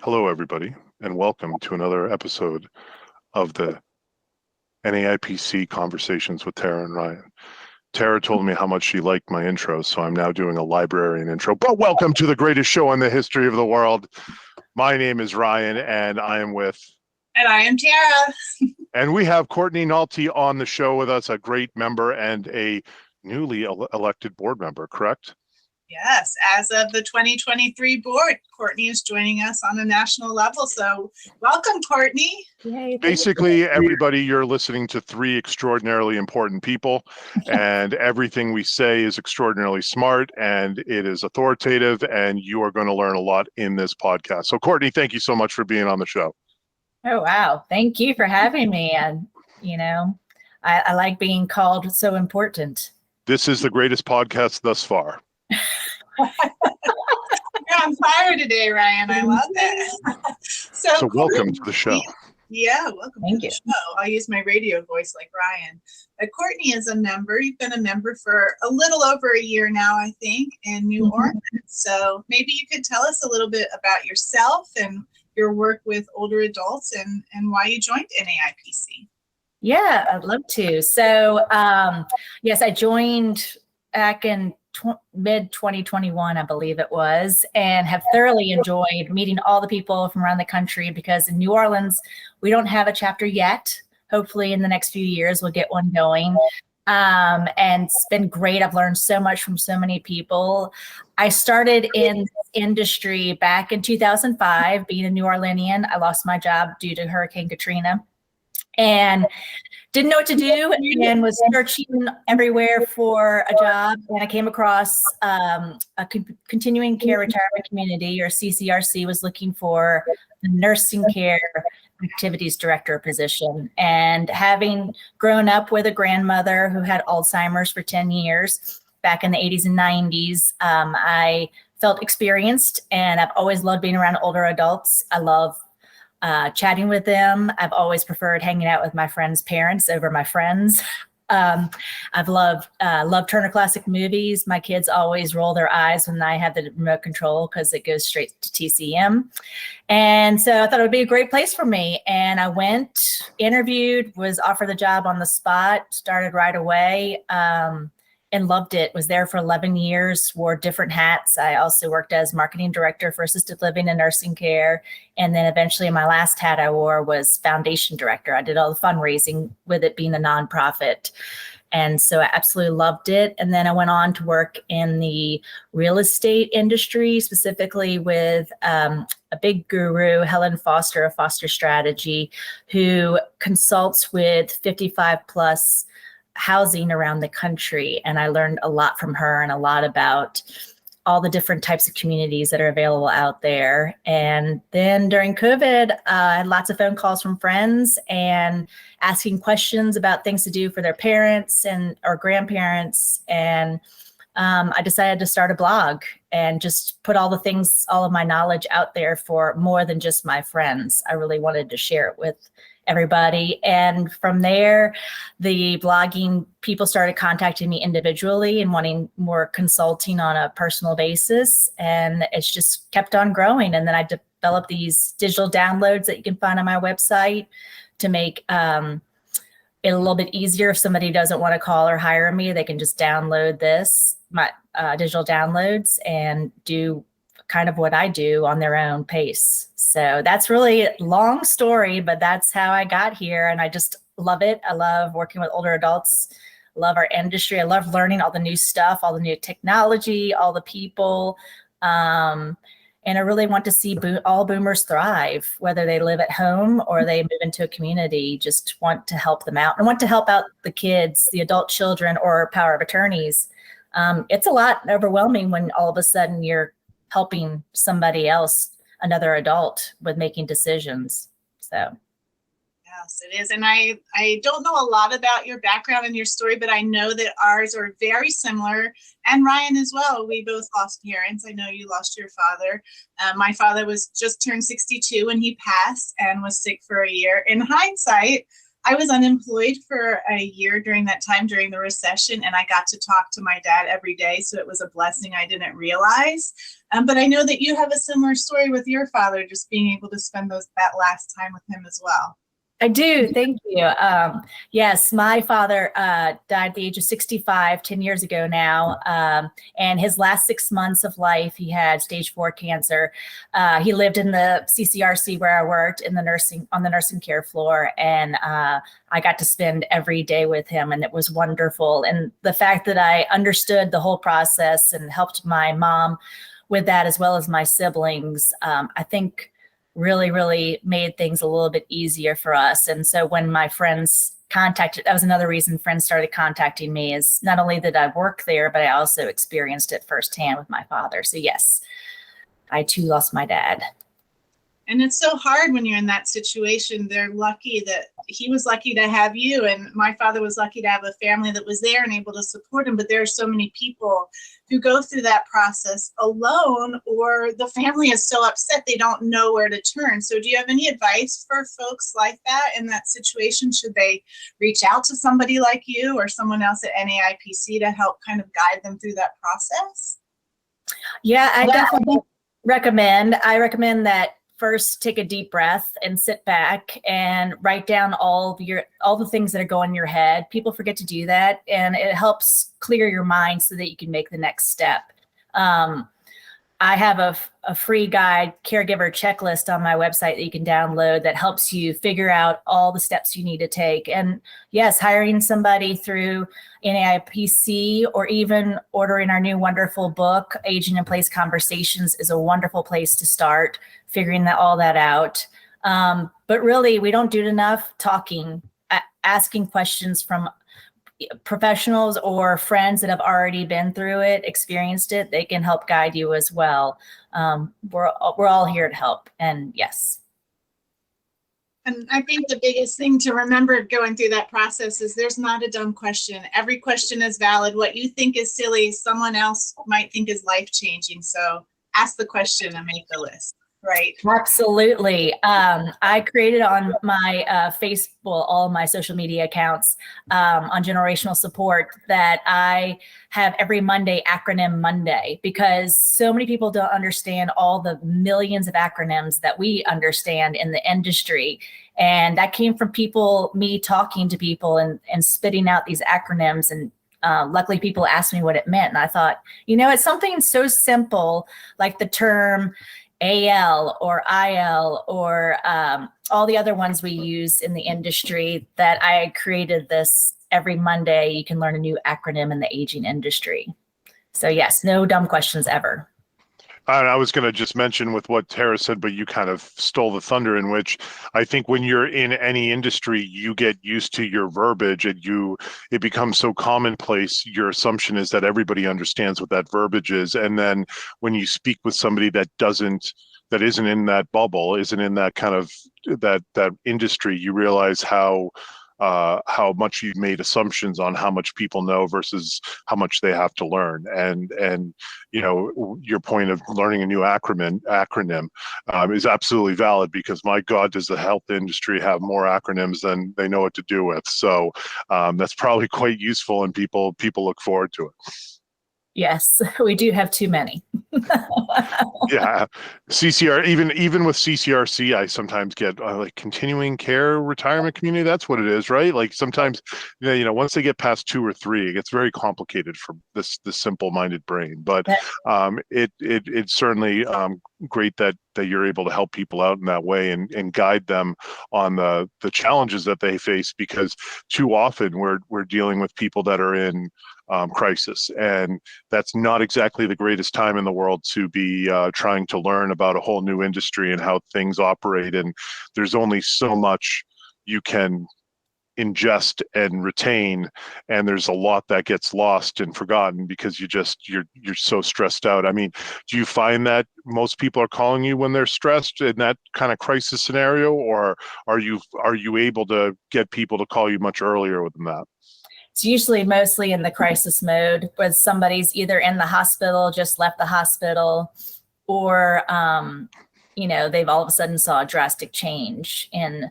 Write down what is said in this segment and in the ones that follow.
Hello, everybody, and welcome to another episode of the NAIPC Conversations with Tara and Ryan. Tara told me how much she liked my intro, so I'm now doing a librarian intro. But welcome to the greatest show in the history of the world. My name is Ryan, and I am with... And I am Tara. And we have Courtney Nalty on the show with us, a great member and a newly elected board member, correct? Yes, as of the 2023 board, Courtney is joining us on a national level. So welcome, Courtney. Yay, Basically, everybody, you're listening to three extraordinarily important people, and everything we say is extraordinarily smart, and it is authoritative, and you are going to learn a lot in this podcast. So, Courtney, thank you so much for being on the show. Oh, wow. Thank you for having me. And, I like being called so important. This is the greatest podcast thus far. You're on fire today, Ryan. I love it. So welcome to the show. Yeah, welcome Thank to you. the show. I'll use my radio voice like Ryan. Courtney is a member. You've been a member for a little over a year now, I think, in New Orleans. So maybe you could tell us a little bit about yourself and your work with older adults and why you joined NAIPC. Yeah, I'd love to. So, yes, I joined back in mid-2021, I believe it was, and have thoroughly enjoyed meeting all the people from around the country because in New Orleans, we don't have a chapter yet. Hopefully in the next few years, we'll get one going. And it's been great. I've learned so much from so many people. I started in this industry back in 2005, being a New Orleanian. I lost my job due to Hurricane Katrina and didn't know what to do and was searching everywhere for a job. And I came across a continuing care retirement community, or CCRC, was looking for a nursing care activities director position. And having grown up with a grandmother who had Alzheimer's for 10 years back in the 80s and 90s, I felt experienced, and I've always loved being around older adults. I love chatting with them. I've always preferred hanging out with my friends' parents over my friends. I've loved Turner Classic Movies. My kids always roll their eyes when I have the remote control because it goes straight to TCM. And so I thought it would be a great place for me. And I went, interviewed, was offered the job on the spot, started right away. And loved it. Was there for 11 years, wore different hats. I also worked as marketing director for assisted living and nursing care. And then eventually my last hat I wore was foundation director. I did all the fundraising with it being a nonprofit. And so I absolutely loved it. And then I went on to work in the real estate industry, specifically with a big guru, Helen Foster of Foster Strategy, who consults with 55 plus housing around the country. And I learned a lot from her and a lot about all the different types of communities that are available out there. And then during COVID, I had lots of phone calls from friends and asking questions about things to do for their parents and or grandparents. And I decided to start a blog and just put all the things, all of my knowledge out there for more than just my friends. I really wanted to share it with everybody. And from there, the blogging people started contacting me individually and wanting more consulting on a personal basis. And it's just kept on growing. And then I developed these digital downloads that you can find on my website to make it a little bit easier. If somebody doesn't want to call or hire me, they can just download my digital downloads and do kind of what I do on their own pace. So that's really a long story, but that's how I got here. And I just love it. I love working with older adults, love our industry. I love learning all the new stuff, all the new technology, all the people. And I really want to see all boomers thrive, whether they live at home or they move into a community. Just want to help them out. I want to help out the kids, the adult children, or power of attorneys. It's a lot overwhelming when all of a sudden you're helping somebody else, another adult, with making decisions. So. Yes, it is. And I don't know a lot about your background and your story, but I know that ours are very similar. And Ryan as well. We both lost parents. I know you lost your father. My father was just turned 62 when he passed and was sick for a year. In hindsight, I was unemployed for a year during that time, during the recession, and I got to talk to my dad every day. So it was a blessing I didn't realize. But I know that you have a similar story with your father, just being able to spend that last time with him as well. I do. Thank you. Yes, my father died at the age of 65, 10 years ago now. And his last 6 months of life, he had stage 4 cancer. He lived in the CCRC where I worked on the nursing care floor. And I got to spend every day with him, and it was wonderful. And the fact that I understood the whole process and helped my mom with that, as well as my siblings, I think really made things a little bit easier for us. And so when my friends that was another reason friends started contacting me, is not only did I work there, but I also experienced it firsthand with my father. So yes, I too lost my dad. And it's so hard when you're in that situation. They're lucky that he was lucky to have you, and my father was lucky to have a family that was there and able to support him. But there are so many people who go through that process alone, or the family is so upset they don't know where to turn. So do you have any advice for folks like that in that situation? Should they reach out to somebody like you or someone else at NAIPC to help kind of guide them through that process? Yeah, I definitely recommend that first take a deep breath and sit back and write down all the things that are going in your head. People forget to do that, and it helps clear your mind so that you can make the next step. I have a free guide, caregiver checklist on my website that you can download that helps you figure out all the steps you need to take. And yes, hiring somebody through NAIPC or even ordering our new wonderful book, Aging in Place Conversations, is a wonderful place to start figuring all that out. But really, we don't do enough talking, asking questions from professionals or friends that have already been through it, experienced it. They can help guide you as well. We're all here to help. And yes. And I think the biggest thing to remember going through that process is there's not a dumb question. Every question is valid. What you think is silly, someone else might think is life-changing. So ask the question and make the list. Right. Absolutely. I created on my Facebook, all my social media accounts on generational support, that I have every Monday acronym Monday, because so many people don't understand all the millions of acronyms that we understand in the industry. And that came from me talking to people and spitting out these acronyms. And luckily people asked me what it meant. And I thought, it's something so simple, like the term AL or IL or all the other ones we use in the industry, that I created this every Monday. You can learn a new acronym in the aging industry. So yes, no dumb questions ever. I was going to just mention with what Tara said, but you kind of stole the thunder, in which I think when you're in any industry, you get used to your verbiage and it becomes so commonplace. Your assumption is that everybody understands what that verbiage is. And then when you speak with somebody that isn't in that bubble, isn't in that kind of that industry, you realize how much you've made assumptions on how much people know versus how much they have to learn. And your point of learning a new acronym is absolutely valid, because my God, does the health industry have more acronyms than they know what to do with. So that's probably quite useful, and people look forward to it. Yes, we do have too many. Yeah, CCR, even with CCRC, I sometimes get like continuing care retirement community. That's what it is, right? Like sometimes, once they get past 2 or 3, it gets very complicated for this simple-minded brain. But it's certainly great that you're able to help people out in that way and guide them on the challenges that they face, because too often we're dealing with people that are in crisis, and that's not exactly the greatest time in the world to be trying to learn about a whole new industry and how things operate. And there's only so much you can ingest and retain, and there's a lot that gets lost and forgotten because you're so stressed out. I mean, do you find that most people are calling you when they're stressed in that kind of crisis scenario, or are you able to get people to call you much earlier than that? It's usually mostly in the crisis mode, where somebody's either in the hospital, just left the hospital, or they've all of a sudden saw a drastic change in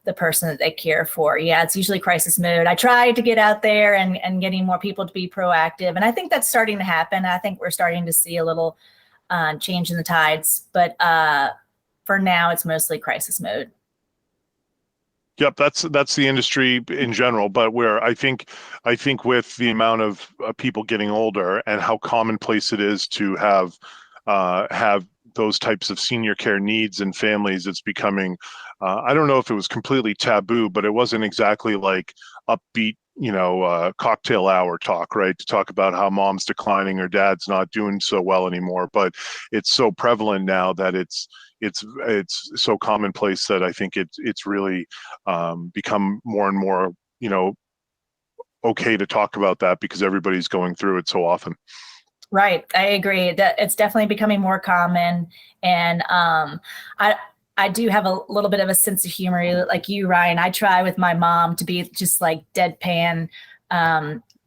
the person that they care for. Yeah, it's usually crisis mode. I try to get out there and getting more people to be proactive. And I think that's starting to happen. I think we're starting to see a little change in the tides. But for now, it's mostly crisis mode. Yep, that's the industry in general, but where I think with the amount of people getting older and how commonplace it is to have those types of senior care needs in families, it's becoming I don't know if it was completely taboo, but it wasn't exactly like upbeat, cocktail hour talk, right? To talk about how mom's declining or dad's not doing so well anymore. But it's so prevalent now that it's so commonplace that I think it's really become more and more, okay to talk about that because everybody's going through it so often. Right. I agree that it's definitely becoming more common. And I do have a little bit of a sense of humor like you, Ryan. I try with my mom to be just like deadpan,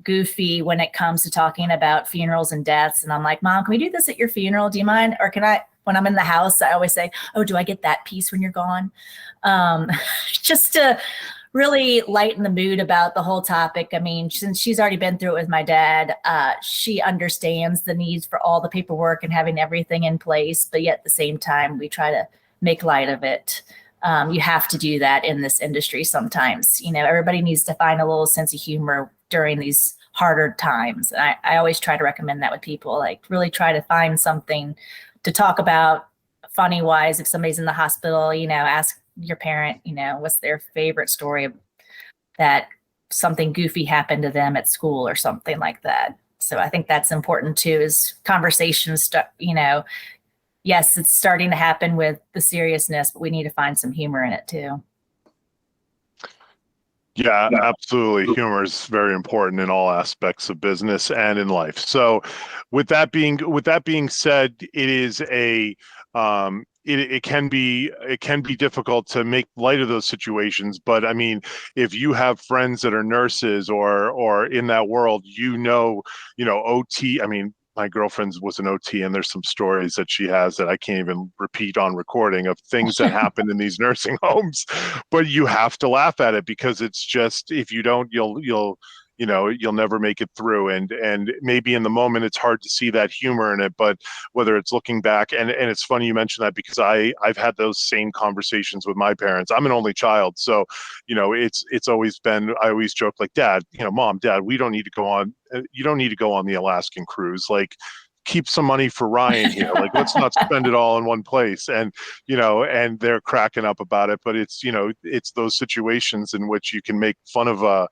goofy when it comes to talking about funerals and deaths. And I'm like, Mom, can we do this at your funeral? Do you mind? Or can I, when I'm in the house, I always say, oh, do I get that piece when you're gone? Just to really lighten the mood about the whole topic. I mean, since she's already been through it with my dad, she understands the needs for all the paperwork and having everything in place. But yet at the same time, we try to make light of it. You have to do that in this industry sometimes. Everybody needs to find a little sense of humor during these harder times. And I always try to recommend that with people, like really try to find something to talk about funny wise. If somebody's in the hospital, ask your parent, what's their favorite story that something goofy happened to them at school or something like that. So I think that's important too, is conversations, yes, it's starting to happen with the seriousness, but we need to find some humor in it too. Yeah, absolutely. Humor is very important in all aspects of business and in life. So with that being said, it is it can be difficult to make light of those situations. But I mean, if you have friends that are nurses or in that world, OT, I mean, my girlfriend was an OT, and there's some stories that she has that I can't even repeat on recording of things that happen in these nursing homes. But you have to laugh at it because it's just, if you don't, you'll never make it through. And maybe in the moment it's hard to see that humor in it, but whether it's looking back, and it's funny you mentioned that because I've had those same conversations with my parents. I'm an only child, so it's always been, I always joke like, Dad, Mom, Dad, you don't need to go on the Alaskan cruise. Like, keep some money for Ryan here. Like, let's not spend it all in one place. And, and they're cracking up about it, but it's those situations in which you can make fun of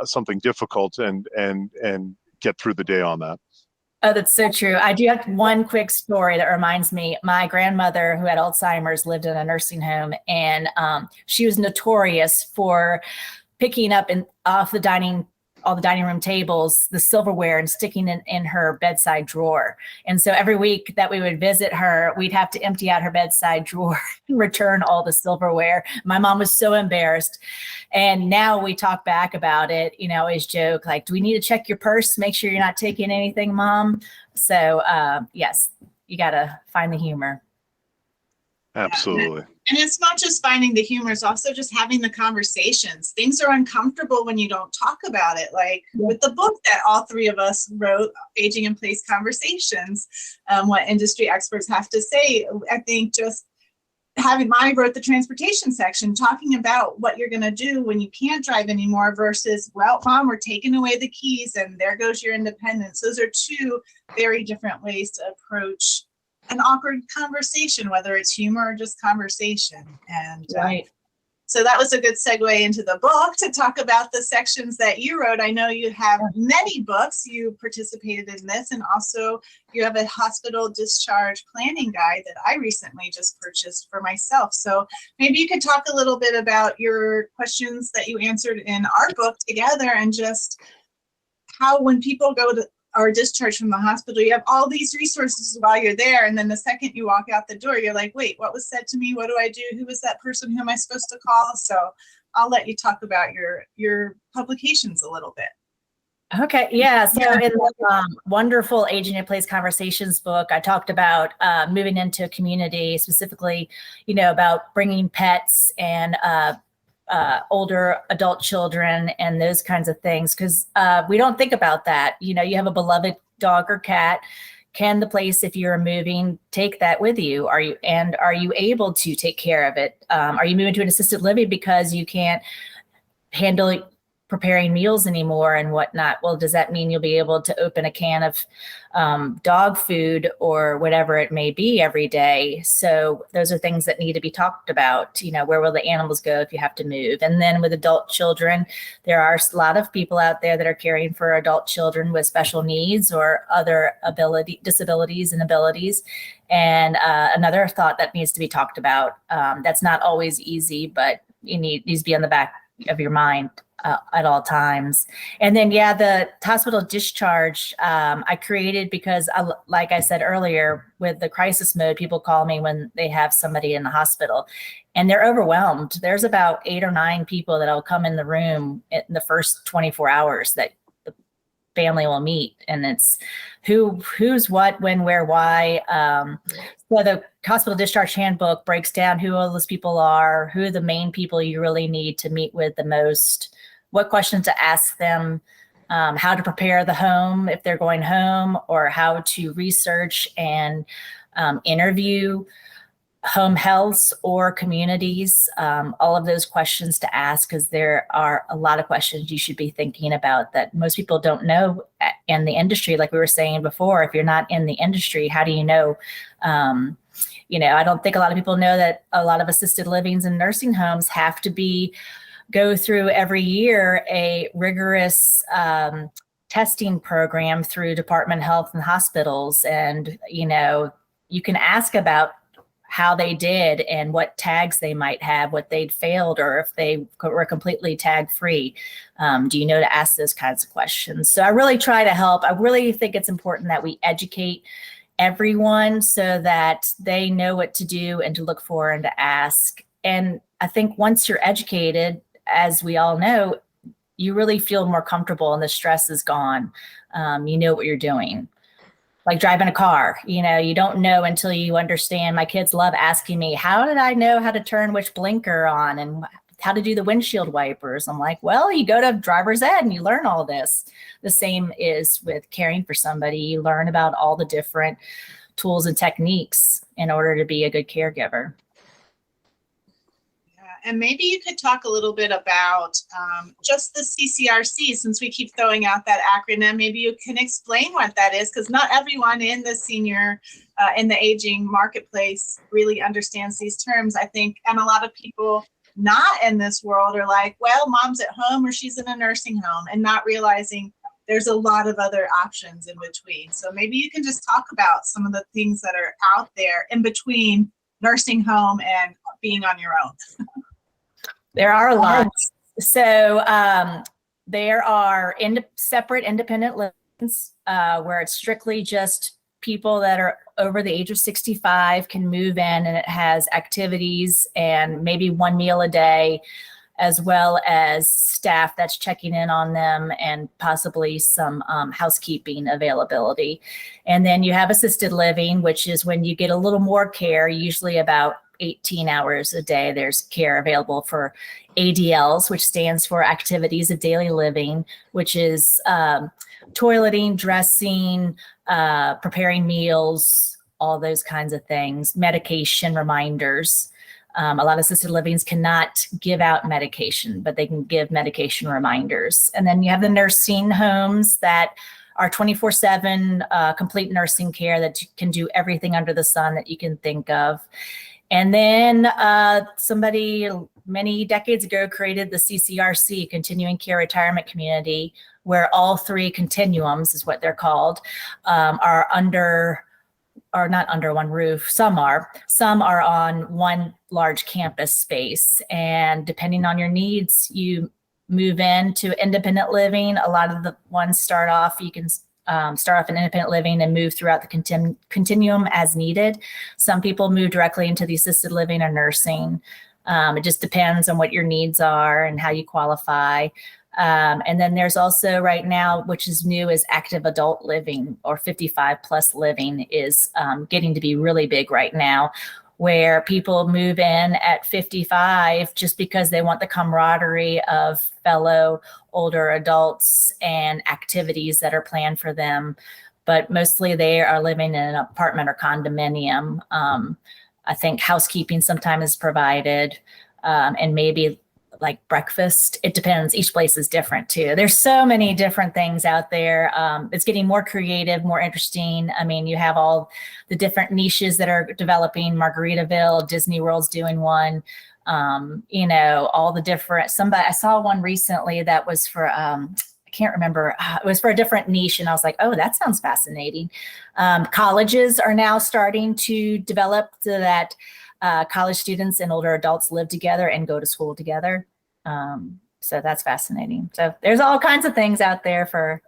something difficult and get through the day on that. Oh, that's so true. I do have one quick story that reminds me. My grandmother, who had Alzheimer's, lived in a nursing home, and she was notorious for picking up off all the dining room tables, the silverware, and sticking it in her bedside drawer. And so every week that we would visit her, we'd have to empty out her bedside drawer and return all the silverware. My mom was so embarrassed. And now we talk back about it, always joke like, do we need to check your purse? Make sure you're not taking anything, Mom. So yes, you got to find the humor. Absolutely. And it's not just finding the humor, it's also just having the conversations. Things are uncomfortable when you don't talk about it. Like with the book that all three of us wrote, Aging in Place Conversations, what industry experts have to say. I think just I wrote the transportation section, talking about what you're going to do when you can't drive anymore versus, well, Mom, we're taking away the keys and there goes your independence. Those are two very different ways to approach an awkward conversation, whether it's humor or just conversation. And right. So that was a good segue into the book to talk about the sections that you wrote. I know you have many books. You participated in this, and also you have a hospital discharge planning guide that I recently just purchased for myself. So maybe you could talk a little bit about your questions that you answered in our book together, and just how, when people go to or discharged from the hospital, you have all these resources while you're there. And then the second you walk out the door, you're like, wait, what was said to me? What do I do? Who was that person? Who am I supposed to call? So I'll let you talk about your publications a little bit. Okay. Yeah. So in the wonderful Aging in Place Conversations book, I talked about moving into a community, specifically, about bringing pets and older adult children and those kinds of things, because we don't think about that. You know, you have a beloved dog or cat. Can the place, if you're moving, take that with you? Are you able to take care of it? Are you moving to an assisted living because you can't handle preparing meals anymore and whatnot? Well, does that mean you'll be able to open a can of dog food or whatever it may be every day? So those are things that need to be talked about. You know, where will the animals go if you have to move? And then with adult children, there are a lot of people out there that are caring for adult children with special needs or other disabilities and abilities. And another thought that needs to be talked about, that's not always easy, but needs to be on the back of your mind at all times. And then, yeah, the hospital discharge I created because, like I said earlier, with the crisis mode, people call me when they have somebody in the hospital and they're overwhelmed. There's about 8 or 9 people that'll come in the room in the first 24 hours that the family will meet. And it's who's what, when, where, why. So the hospital discharge handbook breaks down who all those people are, who are the main people you really need to meet with the most, what questions to ask them, how to prepare the home if they're going home, or how to research and interview home healths or communities, all of those questions to ask, because there are a lot of questions you should be thinking about that most people don't know in the industry. Like we were saying before, if you're not in the industry, how do you know? You know, I don't think a lot of people know that a lot of assisted livings and nursing homes have to go through every year a rigorous testing program through Department of Health and hospitals. And, you know, you can ask about how they did and what tags they might have, what they'd failed, or if they were completely tag free. Do you know to ask those kinds of questions? So I really try to help. I really think it's important that we educate everyone so that they know what to do and to look for and to ask. And I think once you're educated, as we all know, you really feel more comfortable and the stress is gone. You know what you're doing. Like driving a car, you know, you don't know until you understand. My kids love asking me, how did I know how to turn which blinker on and how to do the windshield wipers? I'm like, well, you go to driver's ed and you learn all this. The same is with caring for somebody. You learn about all the different tools and techniques in order to be a good caregiver. And maybe you could talk a little bit about just the CCRC, since we keep throwing out that acronym. Maybe you can explain what that is, because not everyone in the senior, in the aging marketplace really understands these terms, I think. And a lot of people not in this world are like, well, mom's at home or she's in a nursing home, and not realizing there's a lot of other options in between. So maybe you can just talk about some of the things that are out there in between nursing home and being on your own. There are a lot. So there are separate independent livings where it's strictly just people that are over the age of 65 can move in, and it has activities and maybe one meal a day, as well as staff that's checking in on them and possibly some housekeeping availability. And then you have assisted living, which is when you get a little more care, usually about 18 hours a day. There's care available for ADLs, which stands for activities of daily living, which is toileting, dressing, preparing meals, all those kinds of things, medication reminders. A lot of assisted livings cannot give out medication, but they can give medication reminders. And then you have the nursing homes that are 24/7 complete nursing care that can do everything under the sun that you can think of. And then somebody many decades ago created the CCRC, Continuing Care Retirement Community, where all 3 continuums is what they're called, are not under one roof. Some are on one large campus space. And depending on your needs, you move into independent living. A lot of the ones start off, you can start off in independent living and move throughout the continuum as needed. Some people move directly into the assisted living or nursing. It just depends on what your needs are and how you qualify. And then there's also right now, which is new, is active adult living, or 55 plus living is getting to be really big right now, where people move in at 55 just because they want the camaraderie of fellow older adults and activities that are planned for them. But mostly they are living in an apartment or condominium. I think housekeeping sometimes is provided, and maybe like breakfast. It depends. Each place is different too. There's so many different things out there. It's getting more creative, more interesting. I mean, you have all the different niches that are developing. Margaritaville, Disney World's doing one. All the different. I saw one recently that was for I can't remember. It was for a different niche, and I was like, oh, that sounds fascinating. Colleges are now starting to develop so that college students and older adults live together and go to school together. So that's fascinating. So there's all kinds of things out there for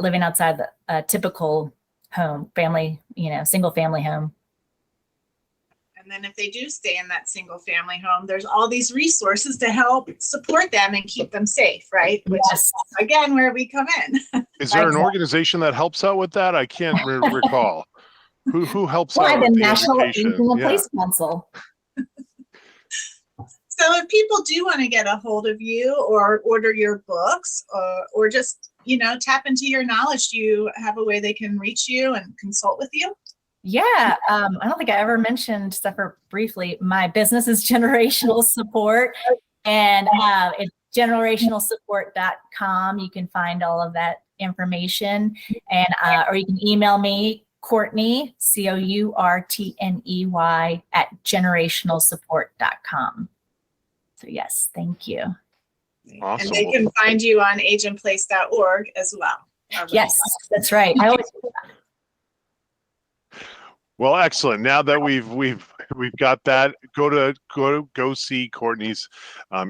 living outside the typical home, family, single family home. And then if they do stay in that single family home, there's all these resources to help support them and keep them safe, right? Which is, again, where we come in. Is there an organization that helps out with that? I can't recall. Who helps out with the the National education? Aging in Place Council. So if people do want to get a hold of you or order your books or just, tap into your knowledge, do you have a way they can reach you and consult with you? Yeah, I don't think I ever mentioned, except for briefly, my business is Generational Support, and it's generationalsupport.com. You can find all of that information, and or you can email me, Courtney, Courtney, @generationalsupport.com. So yes, thank you. Awesome. And they can find you on ageandplace.org as well. Yes, that's right. I always do that. Well, excellent. Now that we've got that, go see Courtney's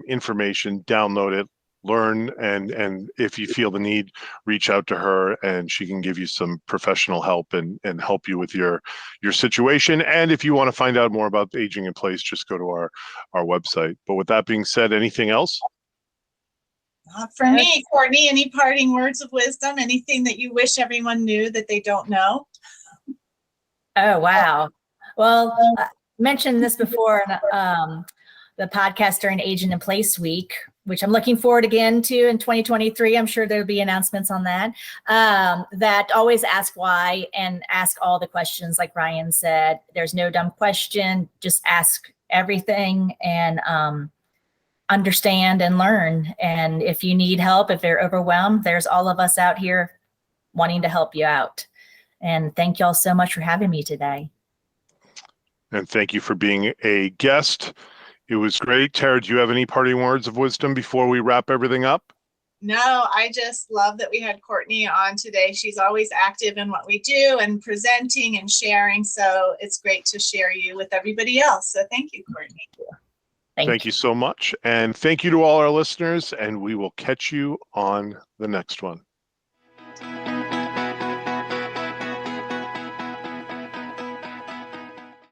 information, download it, learn, and if you feel the need, reach out to her, and she can give you some professional help and help you with your situation. And if you want to find out more about Aging in Place, just go to our website. But with that being said, anything else? For me, Courtney, any parting words of wisdom? Anything that you wish everyone knew that they don't know? Oh, wow. Well, I mentioned this before in the podcast during Aging in Place Week, which I'm looking forward again to in 2023. I'm sure there'll be announcements on that. That always ask why and ask all the questions. Like Ryan said, there's no dumb question. Just ask everything and understand and learn. And if you need help, if you're overwhelmed, there's all of us out here wanting to help you out. And thank you all so much for having me today. And thank you for being a guest. It was great. Tara, do you have any parting words of wisdom before we wrap everything up? No, I just love that we had Courtney on today. She's always active in what we do and presenting and sharing. So it's great to share you with everybody else. So thank you, Courtney. Thank you so much. And thank you to all our listeners, and we will catch you on the next one.